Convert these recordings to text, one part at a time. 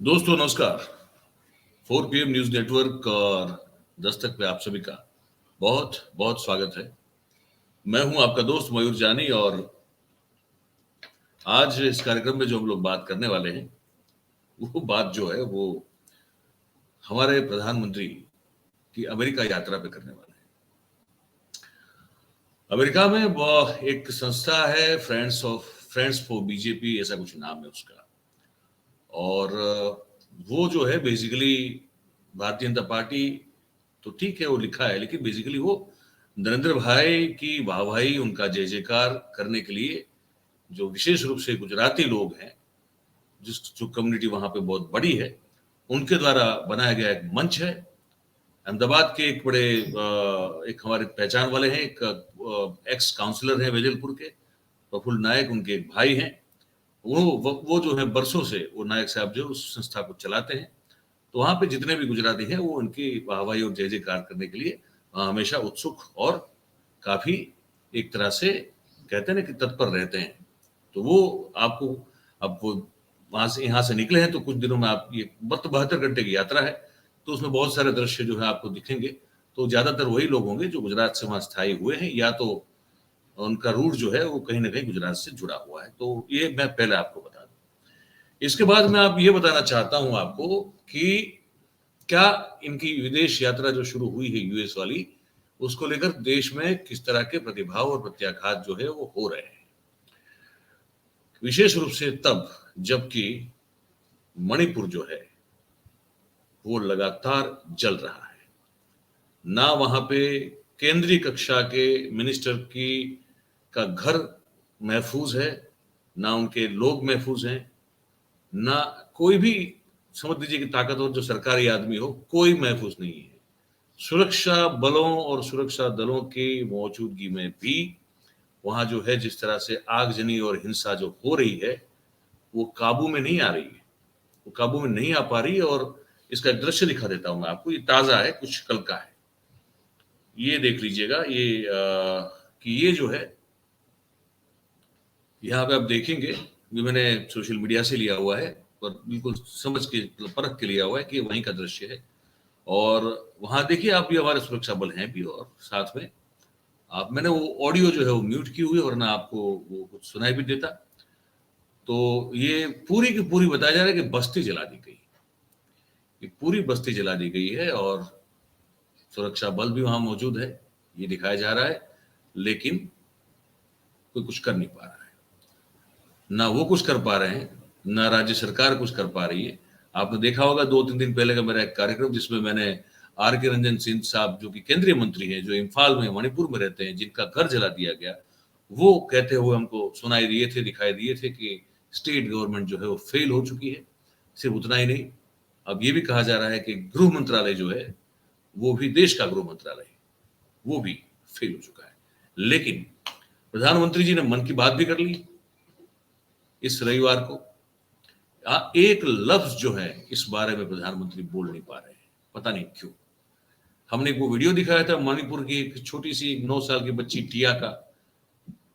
दोस्तों नमस्कार। 4 PM news network और दस्तक पे आप सभी का बहुत बहुत स्वागत है। मैं हूं आपका दोस्त मयूर जानी और आज इस कार्यक्रम में जो हम लोग बात करने वाले हैं वो बात जो है वो हमारे प्रधानमंत्री की अमेरिका यात्रा पे करने वाले हैं। अमेरिका में एक संस्था है फ्रेंड्स फॉर बीजेपी, ऐसा कुछ नाम है उसका। और वो जो है बेसिकली भारतीय जनता पार्टी तो ठीक है वो लिखा है, लेकिन बेसिकली वो नरेंद्र भाई की वाहवाही, उनका जय जयकार करने के लिए जो विशेष रूप से गुजराती लोग हैं, जो कम्युनिटी वहां पे बहुत बड़ी है, उनके द्वारा बनाया गया एक मंच है। अहमदाबाद के एक बड़े एक हमारे पहचान वाले हैं, एक एक्स काउंसलर हैं वेजलपुर के, प्रफुल्ल नायक, उनके एक भाई हैं। वो जो है बरसों से वो नायक साहब जो उस संस्था को चलाते हैं। तो वहां पे जितने भी गुजराती हैं वो उनकी वाहवाही और जय जयकार करने के लिए हमेशा उत्सुक और काफी एक तरह से कहते हैं ना कि तत्पर रहते हैं। तो वो आपको अब वो वहां से यहाँ से निकले हैं तो कुछ दिनों में आप ये 72 घंटे की यात्रा है, तो उसमें बहुत सारे दृश्य जो है आपको दिखेंगे। तो ज्यादातर वही लोग होंगे जो गुजरात से वहां स्थायी हुए हैं, या तो उनका रूट जो है वो कहीं ना कहीं गुजरात से जुड़ा हुआ है। तो ये मैं पहले आपको बता दूं। इसके बाद मैं आप ये बताना चाहता हूं आपको कि क्या इनकी विदेश यात्रा जो शुरू हुई है यूएस वाली, उसको लेकर देश में किस तरह के प्रतिभाव और प्रत्याघात जो है वो हो रहे हैं। विशेष रूप से तब जबकि मणिपुर जो है वो लगातार जल रहा है। ना वहां पे केंद्रीय कक्षा के मिनिस्टर की का घर महफूज है, ना उनके लोग महफूज हैं, ना कोई भी समझ लीजिए कि ताकतवर जो सरकारी आदमी हो, कोई महफूज नहीं है। सुरक्षा बलों और सुरक्षा दलों की मौजूदगी में भी वहां जो है जिस तरह से आगजनी और हिंसा जो हो रही है वो काबू में नहीं आ रही है, वो काबू में नहीं आ पा रही है। और इसका एक दृश्य दिखा देता हूं मैं आपको, ये ताजा है, कुछ कल का है। ये देख लीजिएगा, ये कि ये जो है यहाँ पे आप देखेंगे, ये मैंने सोशल मीडिया से लिया हुआ है और बिल्कुल समझ के परख के लिया हुआ है कि वहीं का दृश्य है। और वहां देखिए आप भी, हमारे सुरक्षा बल हैं भी, और साथ में आप, मैंने वो ऑडियो जो है वो म्यूट की हुई है वरना आपको वो कुछ सुनाई भी देता। तो ये पूरी की पूरी बताया जा रहा है कि बस्ती जला दी गई, ये पूरी बस्ती जला दी गई है और सुरक्षा बल भी वहां मौजूद है, ये दिखाया जा रहा है। लेकिन कोई कुछ कर नहीं पा रहा है, ना वो कुछ कर पा रहे हैं, ना राज्य सरकार कुछ कर पा रही है। आपने देखा होगा 2-3 दिन पहले का मेरा एक कार्यक्रम जिसमें मैंने आर के रंजन सिंह साहब, जो कि केंद्रीय मंत्री हैं, जो इम्फाल में मणिपुर में रहते हैं, जिनका घर जला दिया गया, वो कहते हुए हमको सुनाई दिए थे, दिखाई दिए थे कि स्टेट गवर्नमेंट जो है वो फेल हो चुकी है। सिर्फ उतना ही नहीं, अब ये भी कहा जा रहा है कि गृह मंत्रालय जो है वो भी, देश का गृह मंत्रालय, वो भी फेल हो चुका है। लेकिन प्रधानमंत्री जी ने मन की बात भी कर ली इस रविवार को। एक लफ्ज जो है इस बारे में प्रधानमंत्री बोल नहीं पा रहे हैं, पता नहीं क्यों। हमने वो वीडियो दिखाया था मणिपुर की एक छोटी सी 9 साल की बच्ची टिया का,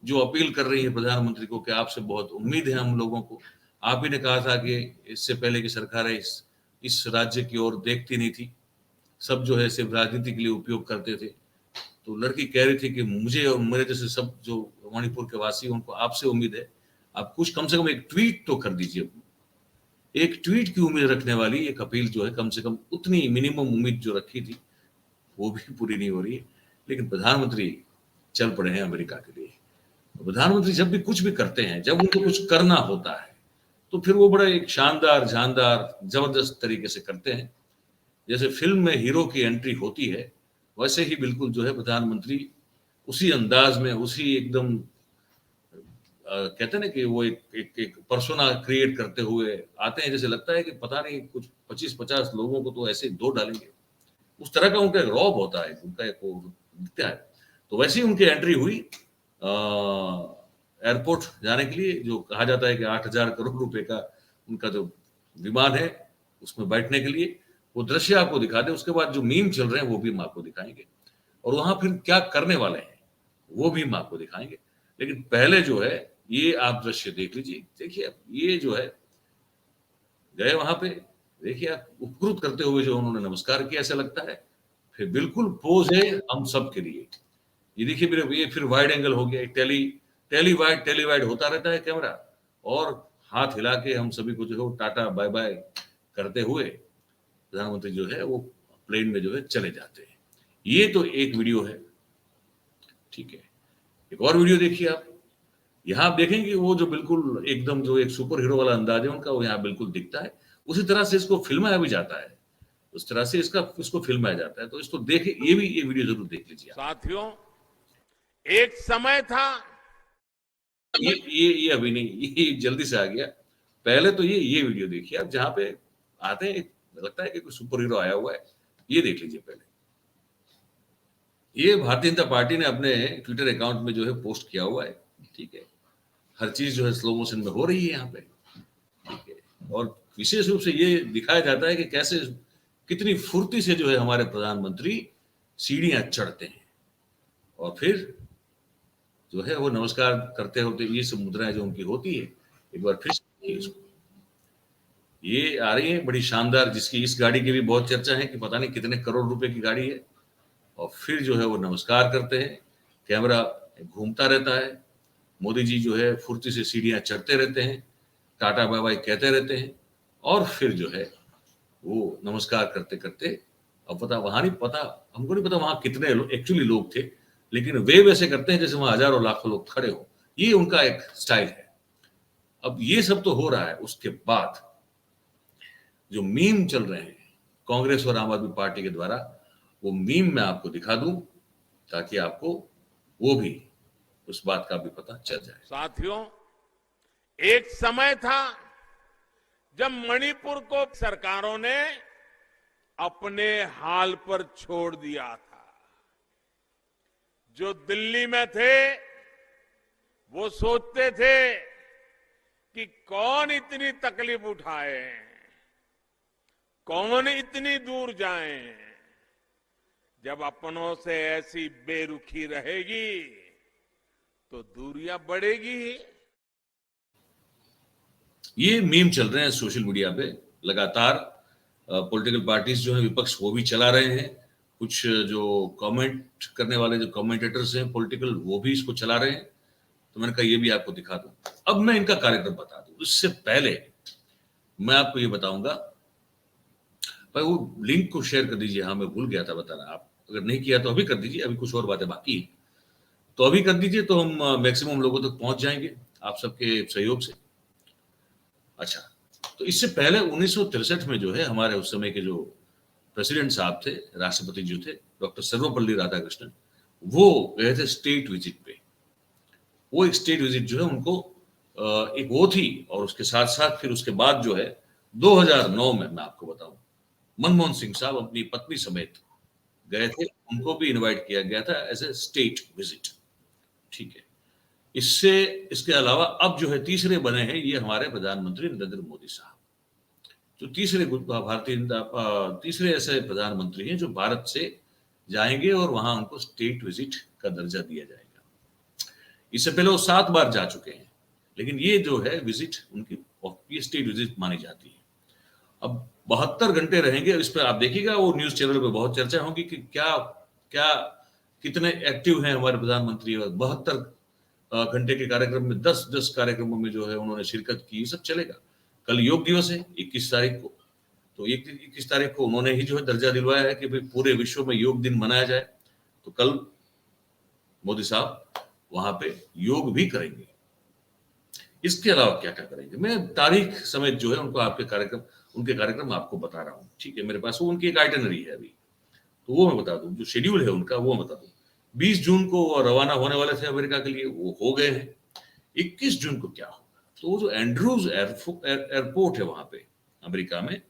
जो अपील कर रही है प्रधानमंत्री को कि आपसे बहुत उम्मीद है हम लोगों को। आप ही ने कहा था कि इससे पहले की सरकारें इस राज्य की ओर देखती नहीं थी, सब जो है सिर्फ राजनीति के लिए उपयोग करते थे। तो लड़की कह रही थी कि मुझे और मेरे जैसे सब जो मणिपुर के वासी, उनको आपसे उम्मीद है, आप कुछ कम से कम एक ट्वीट तो कर दीजिए। एक ट्वीट की उम्मीद रखने वाली एक अपील जो है, कम से कम उतनी मिनिमम उम्मीद जो रखी थी वो भी पूरी नहीं हो रही है। लेकिन प्रधानमंत्री चल पड़े हैं अमेरिका के लिए। प्रधानमंत्री जब भी कुछ भी करते हैं, जब उनको कुछ करना होता है, तो फिर वो बड़ा एक शानदार, जानदार, जबरदस्त तरीके से करते हैं। जैसे फिल्म में हीरो की एंट्री होती है, वैसे ही बिल्कुल जो है प्रधानमंत्री उसी अंदाज में, उसी एकदम कहते हैं ना कि वो एक पर्सोना क्रिएट करते हुए आते हैं। जैसे लगता है कि पता नहीं कुछ 25-50 लोगों को तो ऐसे धो डालेंगे, उस तरह का उनका एक रौब होता है, उनका एक वो दिखता है। तो वैसे ही उनकी एंट्री हुई एयरपोर्ट जाने के लिए, जो कहा जाता है कि 8,000 करोड़ रुपए का उनका जो विमान है उसमें बैठने के लिए। वो दृश्य आपको दिखा दे, उसके बाद जो मीम चल रहे हैं वो भी हम आपको दिखाएंगे, और वहां फिर क्या करने वाले हैं वो भी हम आपको दिखाएंगे। लेकिन पहले जो है ये आप दृश्य देख लीजिए। देखिए ये जो है, गए वहां पे देखिए आप उपकृत करते हुए जो उन्होंने नमस्कार किया ऐसा लगता है। फिर बिल्कुल पोज़ है हम सब के लिए। ये देखिए फिर ये फिर वाइड एंगल हो गया, टेली वाइड होता रहता है कैमरा और हाथ हिला के हम सभी को जो है वो टाटा बाय-बाय करते हुए प्रधानमंत्री जो है वो प्लेन में जो है चले जाते हैं। ये तो एक वीडियो है, ठीक है। एक और वीडियो देखिए आप। यहाँ आप देखेंगे वो जो बिल्कुल एकदम जो एक सुपर हीरो वाला अंदाज है उनका वो यहाँ बिल्कुल दिखता है। उसी तरह से इसको फ़िल्माया भी जाता है। उस तरह से इसको फ़िल्माया जाता है। तो इसको देख ये वीडियो ज़रूर देख लीजिए आप। साथियों, एक समय था ये अभी नहीं, ये जल्दी से आ गया। पहले तो ये वीडियो देखिए आप जहाँ पे आते हैं लगता है कि कोई सुपर हीरो आया हुआ है। ये देख लीजिए पहले। ये भारतीय जनता पार्टी ने अपने ट्विटर अकाउंट में जो है पोस्ट किया हुआ है, ठीक है। हर चीज़ जो है स्लो मोशन में हो रही है यहाँ पे, ठीक है। और विशेष रूप से ये दिखाया जाता है कि कैसे कितनी फुर्ती से जो है हमारे प्रधानमंत्री सीढ़ियाँ चढ़ते हैं और फिर जो है वो नमस्कार करते होते ये सब मुद्राएं जो उनकी होती है एक बार फिर से देखिए इसको। ये आ रही है बड़ी शानदार जिसकी इस गाड़ी की भी बहुत चर्चा है कि पता नहीं कितने करोड़ रुपए की गाड़ी है और फिर जो है वो नमस्कार करते हैं, कैमरा घूमता रहता है, मोदी जी जो है फुर्ती से सीढ़ियाँ चढ़ते रहते हैं, टाटा बाय बाय कहते रहते हैं और फिर जो है वो नमस्कार करते-करते अब पता वहाँ नहीं पता हमको नहीं पता वहाँ कितने एक्चुअली लोग थे, लेकिन वे वैसे करते हैं जैसे वहाँ हज़ारों लाखों लोग खड़े हों। ये उनका एक स्टाइल है। अब ये सब तो हो रहा है, उसके बाद जो मीम चल रहे हैं कांग्रेस और आम आदमी पार्टी के द्वारा, वो मीम मैं आपको दिखा दूं ताकि आपको वो भी उस बात का भी पता चल जाए। साथियों, एक समय था जब मणिपुर को सरकारों ने अपने हाल पर छोड़ दिया था। जो दिल्ली में थे वो सोचते थे कि कौन इतनी तकलीफ उठाए, कौन इतनी दूर जाए। जब अपनों से ऐसी बेरुखी रहेगी तो दूरियां बढ़ेगी ही। ये मीम चल रहे हैं सोशल मीडिया पे लगातार। पॉलिटिकल पार्टीज जो है विपक्ष वो भी चला रहे हैं, कुछ जो कमेंट करने वाले जो कमेंटेटर्स हैं पॉलिटिकल वो भी इसको चला रहे हैं। तो मैंने कहा ये भी आपको दिखा दूं। अब मैं इनका कार्यक्रम बता दूं उससे पहले मैं आपको ये बताऊंगा भाई वो लिंक को शेयर कर दीजिए। हाँ मैं भूल गया था बताना, आप अगर नहीं किया तो अभी कर दीजिए, अभी कुछ और बातें बाकी है तो अभी कर दीजिए तो हम मैक्सिमम लोगों तक पहुंच जाएंगे आप सबके सहयोग से। अच्छा, तो इससे पहले 1963 में जो है हमारे उस समय के जो प्रेसिडेंट साहब थे, राष्ट्रपति जो थे डॉक्टर सर्वपल्ली राधाकृष्णन, वो गए थे स्टेट विजिट पे। वो एक स्टेट विजिट जो है उनको एक वो थी और उसके साथ साथ फिर उसके बाद जो है 2009 में मैं आपको बताऊं मनमोहन सिंह साहब अपनी पत्नी समेत गए थे, उनको भी इनवाइट किया गया था एज ए स्टेट विजिट, ठीक है। इससे इसके अलावा अब जो है तीसरे बने हैं ये हमारे प्रधानमंत्री नरेंद्र मोदी साहब, जो तीसरे ऐसे प्रधानमंत्री हैं जो भारत से जाएंगे और वहां उनको स्टेट विजिट का दर्जा दिया जाएगा। इससे पहले वो 7 बार जा चुके हैं, लेकिन ये जो है विजिट उनकी ये स्टेट विजिट मानी जाती है। अब 72 घंटे रहेंगे इस पर, आप देखिएगा वो न्यूज चैनल पे बहुत चर्चा होगी कि क्या क्या कितने एक्टिव हैं हमारे प्रधानमंत्री। और 72 घंटे के कार्यक्रम में 10-10 कार्यक्रमों में जो है उन्होंने शिरकत की, ये सब चलेगा। कल योग दिवस है 21 तारीख को, तो 21 तारीख को उन्होंने ही जो है दर्जा दिलवाया है कि भाई पूरे विश्व में योग दिन मनाया जाए। तो कल मोदी साहब वहां पे योग भी करेंगे। इसके अलावा क्या क्या करेंगे मैं तारीख समेत जो है उनके कार्यक्रम आपको बता रहा हूँ, ठीक है। मेरे पास वो उनकी एक आइटनरी है अभी, तो वो मैं बता दूं, जो शेड्यूल है उनका वो मैं बता दूं। 20 जून को वो रवाना होने वाले थे अमेरिका के लिए, वो हो गए हैं। 21 जून को क्या होगा, तो वो जो एंड्रूज एयरपोर्ट है वहां पे अमेरिका में,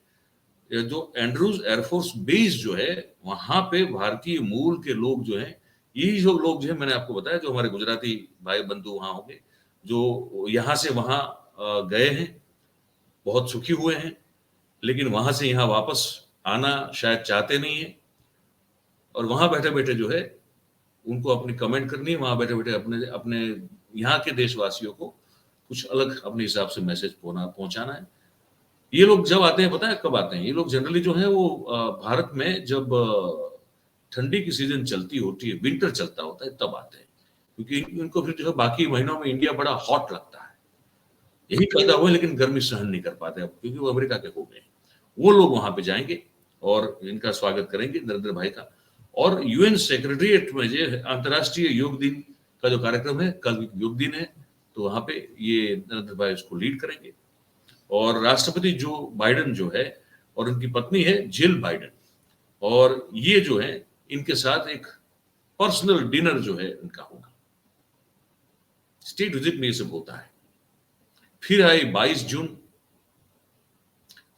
जो एंड्रूज एयरफोर्स बेस जो है वहां पे भारतीय मूल के लोग जो हैं, यही जो लोग जो है मैंने आपको बताया जो हमारे गुजराती भाई बंधु वहां होंगे, जो यहाँ से वहां गए हैं, बहुत सुखी हुए हैं, लेकिन वहां से यहाँ वापस आना शायद चाहते नहीं है। और वहां बैठे बैठे जो है उनको अपनी कमेंट करनी है, वहां बैठे बैठे अपने अपने यहाँ के देशवासियों को कुछ अलग अपने हिसाब से मैसेज पहुंचाना है। ये लोग जब आते हैं, पता है कब आते हैं? ये लोग जनरली जो है वो भारत में जब ठंडी की सीजन चलती होती है, विंटर चलता होता है, तब आते हैं, क्योंकि इनको फिर जो है बाकी महीनों में इंडिया बड़ा हॉट लगता है। यही पैदा हुए, लेकिन गर्मी सहन नहीं कर पाते अब, क्योंकि वो अमेरिका के हो गए। वो लोग वहां पे जाएंगे और इनका स्वागत करेंगे, नरेंद्र भाई का। और यूएन सेक्रेटरिएट में जो अंतर्राष्ट्रीय योग दिन का जो कार्यक्रम है, कल योग दिन है, तो वहां पे ये नरेंद्र भाई उसको लीड करेंगे। और राष्ट्रपति जो बाइडेन जो है और उनकी पत्नी है जिल बाइडेन, और ये जो है इनके साथ एक पर्सनल डिनर जो है इनका होगा। स्टेट विजिट में ये सब होता है। फिर आई 22 जून।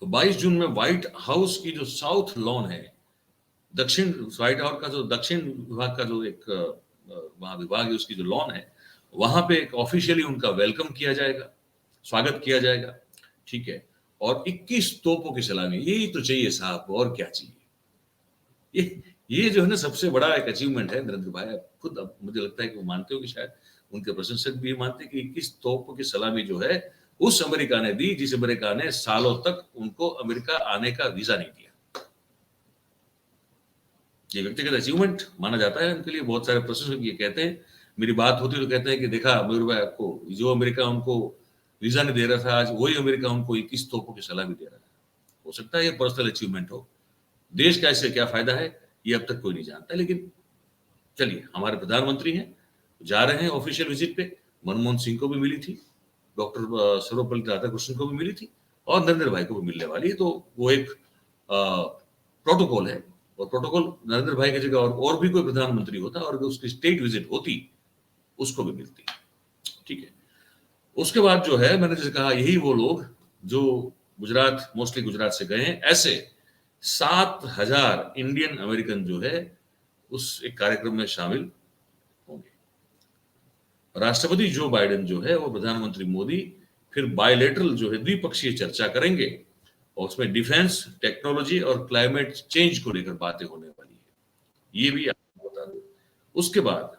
तो 22 जून में व्हाइट हाउस की जो साउथ लॉन है, दक्षिण व्हाइट हाउस का जो दक्षिण विभाग का जो एक वहां विभाग है, उसकी जो लॉन है, वहां पे एक ऑफिशियली उनका वेलकम किया जाएगा, स्वागत किया जाएगा। ठीक है। और 21 तोपों की सलामी, यही तो चाहिए साहब, और क्या चाहिए? ये जो है ना सबसे बड़ा एक अचीवमेंट है नरेंद्र भाई। खुद अब मुझे लगता है कि वो मानते हो कि शायद उनके प्रशंसक भी मानते हैं कि 21 तोपों की सलामी जो है उस अमेरिका ने दी जिस अमेरिका ने सालों तक उनको अमेरिका आने का वीजा नहीं दिया। ये व्यक्तिगत अचीवमेंट माना जाता है उनके लिए। बहुत सारे प्रशंसक ये कहते हैं, मेरी बात होती तो कहते हैं कि देखा मयूर भाई, आपको जो अमेरिका उनको वीजा नहीं दे रहा था, आज वही अमेरिका उनको 21 तोपों की सलामी दे रहा है। हो सकता है ये पर्सनल अचीवमेंट हो, देश का इससे क्या फायदा है ये अब तक कोई नहीं जानता। लेकिन चलिए, हमारे प्रधानमंत्री हैं, जा रहे हैं ऑफिशियल विजिट पे। मनमोहन सिंह को भी मिली थी, डॉक्टर सर्वपल्ली राधाकृष्णन को भी मिली थी, और नरेंद्र भाई को भी मिलने वाली है। तो वो एक प्रोटोकॉल है, और प्रोटोकॉल नरेंद्र भाई की जगह और भी कोई प्रधानमंत्री होता और उसकी स्टेट विजिट होती, उसको भी मिलती। ठीक है। उसके बाद जो है, मैंने जैसे कहा, यही वो लोग जो गुजरात, मोस्टली गुजरात से गए हैं, ऐसे 7,000 इंडियन अमेरिकन जो है उस एक कार्यक्रम में शामिल होंगे। राष्ट्रपति जो बाइडेन जो है वो प्रधानमंत्री मोदी फिर बायलेटरल जो है द्विपक्षीय चर्चा करेंगे, और उसमें डिफेंस, टेक्नोलॉजी और क्लाइमेट चेंज को लेकर बातें होने वाली है, ये भी आपको बता दूं। उसके बाद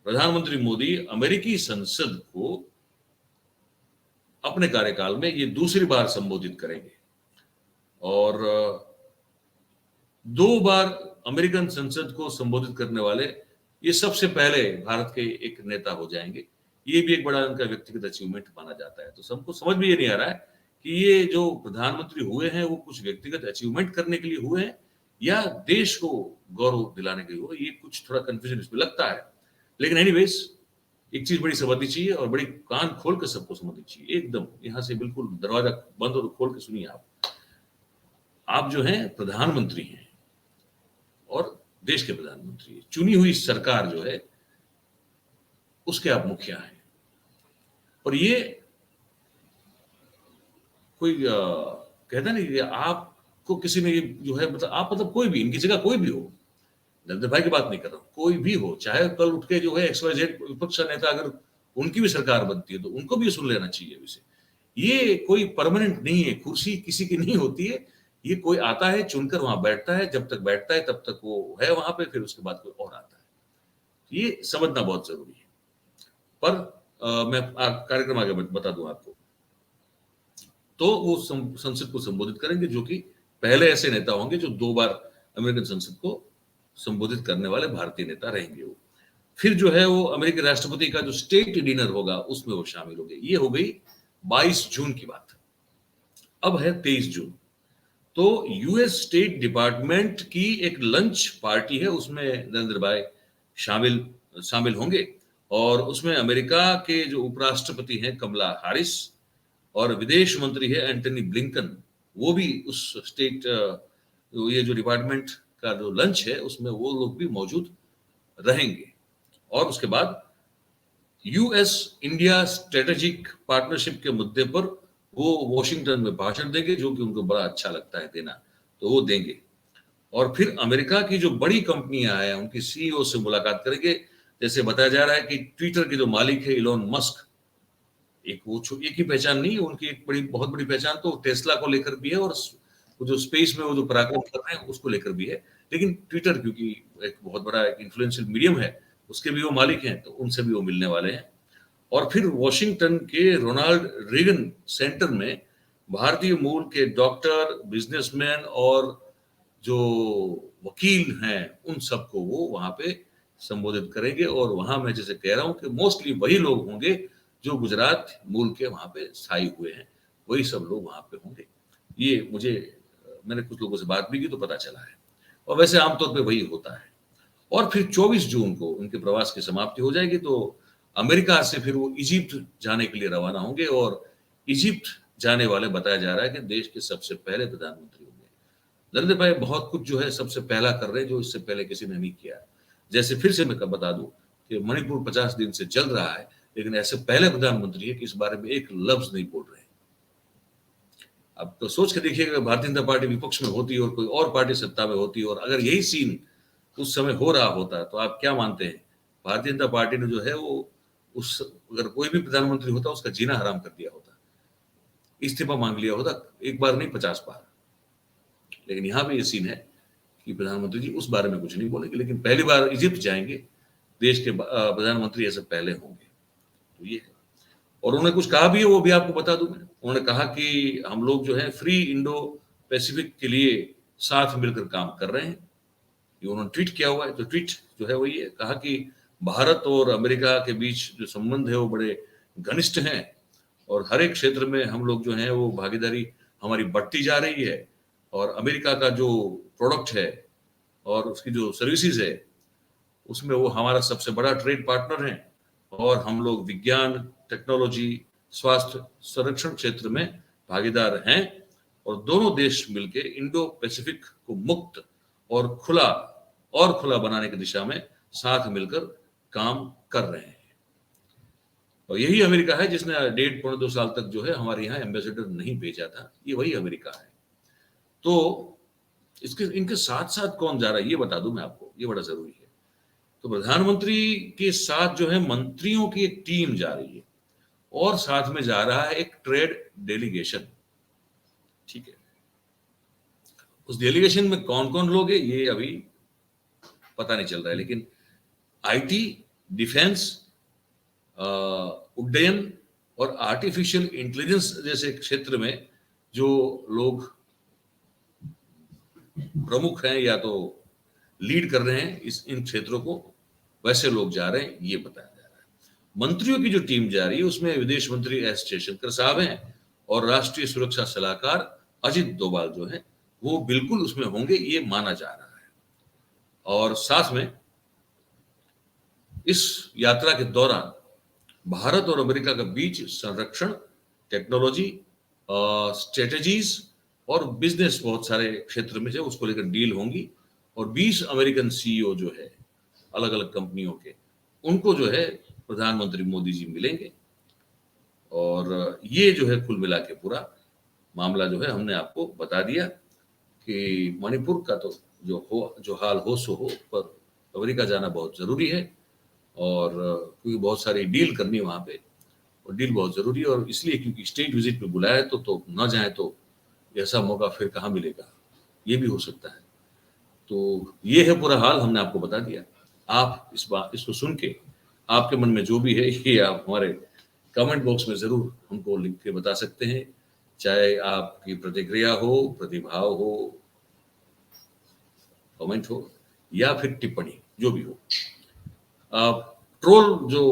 प्रधानमंत्री मोदी अमेरिकी संसद को अपने कार्यकाल में ये दूसरी बार संबोधित करेंगे, और 2 बार अमेरिकन संसद को संबोधित करने वाले ये सबसे पहले भारत के एक नेता हो जाएंगे। ये भी एक बड़ा उनका व्यक्तिगत अचीवमेंट माना जाता है। तो सबको समझ में ये नहीं आ रहा है कि ये जो प्रधानमंत्री हुए हैं वो कुछ व्यक्तिगत अचीवमेंट करने के लिए हुए हैं या देश को गौरव दिलाने के लिए हुए। ये कुछ थोड़ा कंफ्यूजन इसमें लगता है। लेकिन एनीवेज, एक चीज बड़ी समझनी चाहिए, और बड़ी कान खोल कर सबको समझनी चाहिए, एकदम यहां से बिल्कुल दरवाजा बंद और खोल के सुनिए। आप जो हैं प्रधानमंत्री हैं, और देश के प्रधानमंत्री, चुनी हुई सरकार जो है उसके आप मुखिया हैं। और ये कोई कहता नहीं कि आपको किसी ने जो है, मतलब आप, मतलब कोई भी, इनकी जगह कोई भी हो, नरेंद्र भाई की बात नहीं कर रहा हूं, कोई भी हो, चाहे कल उठ के जो है XYZ विपक्ष नेता अगर उनकी भी सरकार बनती है तो उनको भी सुन लेना चाहिए विषय। ये कोई परमानेंट नहीं है, कुर्सी किसी की नहीं होती है। ये कोई आता है, चुनकर वहां बैठता है, जब तक बैठता है तब तक वो है वहां पे, फिर उसके बाद कोई और आता है। ये समझना बहुत जरूरी है। पर मैं कार्यक्रम आगे बता दूं आपको। तो वो संसद को संबोधित करेंगे, जो कि पहले ऐसे नेता होंगे जो 2 बार अमेरिकन संसद को संबोधित करने वाले भारतीय नेता रहेंगे वो। फिर जो है वो अमेरिकी राष्ट्रपति का जो स्टेट डिनर होगा उसमें वो शामिल होंगे। ये हो गई 22 जून की बात। अब है 23 जून। तो यूएस स्टेट डिपार्टमेंट की एक लंच पार्टी है, उसमें नरेंद्र भाई शामिल होंगे, और उसमें अमेरिका के जो उपराष्ट्रपति हैं कमला हैरिस, और विदेश मंत्री है एंटनी ब्लिंकन, वो भी उस स्टेट ये जो डिपार्टमेंट का जो लंच है उसमें वो लोग भी मौजूद रहेंगे। और उसके बाद यूएस इंडिया स्ट्रेटेजिक पार्टनरशिप के मुद्दे पर वो वॉशिंगटन में भाषण देंगे, जो कि उनको बड़ा अच्छा लगता है देना, तो वो देंगे। और फिर अमेरिका की जो बड़ी कंपनियां हैं उनकी सीईओ से मुलाकात करेंगे। जैसे बताया जा रहा है कि ट्विटर के जो मालिक है इलोन मस्क, एक ही पहचान नहीं है उनकी, एक बहुत बड़ी पहचान तो टेस्ला को लेकर भी है, और वो जो स्पेस में वो जो पराक्रम कर रहे हैं उसको लेकर भी है। लेकिन ट्विटर क्योंकि एक बहुत बड़ा एक इन्फ्लुएंशियल मीडियम है, उसके भी वो मालिक हैं, तो उनसे भी वो मिलने वाले हैं। और फिर वॉशिंगटन के रोनाल्ड रीगन सेंटर में भारतीय मूल के डॉक्टर, बिजनेसमैन और जो वकील हैं उन सबको वो वहां पे संबोधित करेंगे। और वहां मैं जैसे कह रहा हूं कि मोस्टली वही लोग होंगे जो गुजरात मूल के वहां पे स्थायी हुए हैं, वही सब लोग वहां पे होंगे। ये मुझे मैंने कुछ लोगों से बात भी की तो पता चला है, और वैसे आमतौर पे वही होता है। और फिर 24 जून को उनके प्रवास की समाप्ति हो जाएगी, तो अमेरिका से फिर वो इजिप्ट जाने के लिए रवाना होंगे। और इजिप्ट जाने वाले बताया जा रहा है कि देश के सबसे पहले प्रधानमंत्री होंगे। नरेंद्र भाई बहुत कुछ जो है सबसे पहला कर रहे हैं जो इससे पहले किसी ने नहीं किया। जैसे फिर से मैं बता दूं कि मणिपुर 50 दिन से चल रहा है, लेकिन ऐसे पहले प्रधानमंत्री है कि इस बारे में एक लफ्ज नहीं बोल रहे हैं। अब तो सोच के देखिएगा, भारतीय जनता पार्टी विपक्ष में होती और कोई और पार्टी सत्ता में होती, और अगर यही सीन उस समय हो रहा होता तो आप क्या मानते हैं, भारतीय जनता पार्टी ने जो है वो उस अगर कोई भी प्रधानमंत्री होता उसका जीना हराम कर दिया होता, इस्तीफा मांग लिया होता, एक बार नहीं 50 बार। लेकिन यहाँ पे ये सीन है कि प्रधानमंत्री जी उस बारे में कुछ नहीं बोलेंगे, लेकिन पहली बार इजिप्ट जाएंगे, देश के प्रधानमंत्री ऐसे पहले होंगे। तो ये है। और उन्होंने कुछ कहा भी है, वो भी आपको बता दूं मैं। उन्होंने कहा कि हम लोग जो है फ्री इंडो पैसिफिक के लिए साथ मिलकर काम कर रहे हैं। ये उन्होंने ट्वीट किया हुआ है। तो ट्वीट जो है वही है, कहा कि भारत और अमेरिका के बीच जो संबंध है वो बड़े घनिष्ठ हैं, और हर एक क्षेत्र में हम लोग जो है वो भागीदारी हमारी बढ़ती जा रही है। और अमेरिका का जो प्रोडक्ट है और उसकी जो सर्विसेज है उसमें वो हमारा सबसे बड़ा ट्रेड पार्टनर है। और हम लोग विज्ञान, टेक्नोलॉजी, स्वास्थ्य, संरक्षण क्षेत्र में भागीदार हैं। और दोनों देश मिलके इंडो पैसिफिक को मुक्त और खुला बनाने की दिशा में साथ मिलकर काम कर रहे हैं। और यही अमेरिका है जिसने 1.5-2 साल तक जो है हमारे यहाँ एम्बेसडर नहीं भेजा था, ये वही अमेरिका है। तो इनके साथ साथ कौन जा रहा है ये बता दूं मैं आपको, ये बड़ा जरूरी है। तो प्रधानमंत्री के साथ जो है मंत्रियों की एक टीम जा रही है, और साथ में जा रहा है एक ट्रेड डेलीगेशन। ठीक है, उस डेलीगेशन में कौन कौन लोग हैं ये अभी पता नहीं चल रहा है, लेकिन आईटी, डिफेंस, उड्डयन और आर्टिफिशियल इंटेलिजेंस जैसे क्षेत्र में जो लोग प्रमुख हैं या तो लीड कर रहे हैं इन क्षेत्रों को, वैसे लोग जा रहे हैं, ये बताया जा रहा है। मंत्रियों की जो टीम जा रही है उसमें विदेश मंत्री एस जयशंकर साहब हैं, और राष्ट्रीय सुरक्षा सलाहकार अजित डोभाल जो है वो बिल्कुल उसमें होंगे, ये माना जा रहा है। और साथ में इस यात्रा के दौरान भारत और अमेरिका के बीच संरक्षण, टेक्नोलॉजी, स्ट्रेटेजीज और बिजनेस बहुत सारे क्षेत्र में से उसको लेकर डील होंगी। और 20 अमेरिकन सीईओ जो है अलग अलग कंपनियों के, उनको जो है प्रधानमंत्री मोदी जी मिलेंगे। और ये जो है कुल मिला के पूरा मामला जो है हमने आपको बता दिया कि मणिपुर का तो जो हाल हो सो हो, पर अमेरिका जाना बहुत जरूरी है। और क्योंकि बहुत सारी डील करनी है वहां पे, और डील बहुत जरूरी है, और इसलिए क्योंकि स्टेट विजिट पे बुलाया है तो न जाए तो ऐसा मौका फिर कहाँ मिलेगा, ये भी हो सकता है। तो ये है पूरा हाल, हमने आपको बता दिया। आप इसको सुन के आपके मन में जो भी है ये आप हमारे कमेंट बॉक्स में जरूर हमको लिख के बता सकते हैं, चाहे आपकी प्रतिक्रिया हो, प्रतिभाव हो, कमेंट हो या फिर टिप्पणी, जो भी हो। ट्रोल जो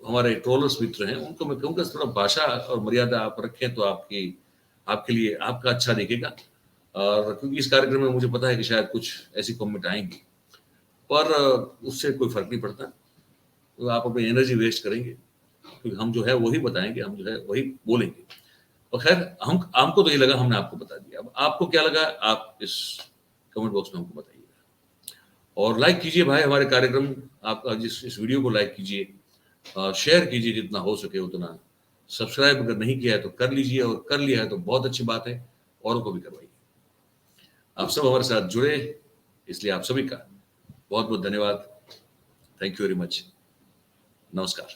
हमारे ट्रोलर्स मित्र हैं उनको मैं कहूँगा थोड़ा भाषा और मर्यादा आप रखें तो आपके लिए आपका अच्छा दिखेगा। और क्योंकि इस कार्यक्रम में मुझे पता है कि शायद कुछ ऐसी कमेंट आएंगी, पर उससे कोई फर्क नहीं पड़ता। तो आप अपनी एनर्जी वेस्ट करेंगे, क्योंकि हम जो है वही बताएंगे, हम जो है वही बोलेंगे। और खैर हमको तो ये लगा, हमने आपको बता दिया। अब आपको क्या लगा आप इस कमेंट बॉक्स में हमको बताइएगा। और लाइक कीजिए भाई हमारे कार्यक्रम, आप इस वीडियो को लाइक कीजिए, शेयर कीजिए जितना हो सके उतना। सब्सक्राइब अगर नहीं किया है तो कर लीजिए, और कर लिया है तो बहुत अच्छी बात है, औरों को भी करवाइए। आप सब हमारे साथ जुड़े, इसलिए आप सभी का बहुत बहुत धन्यवाद। Thank you very much. नमस्कार।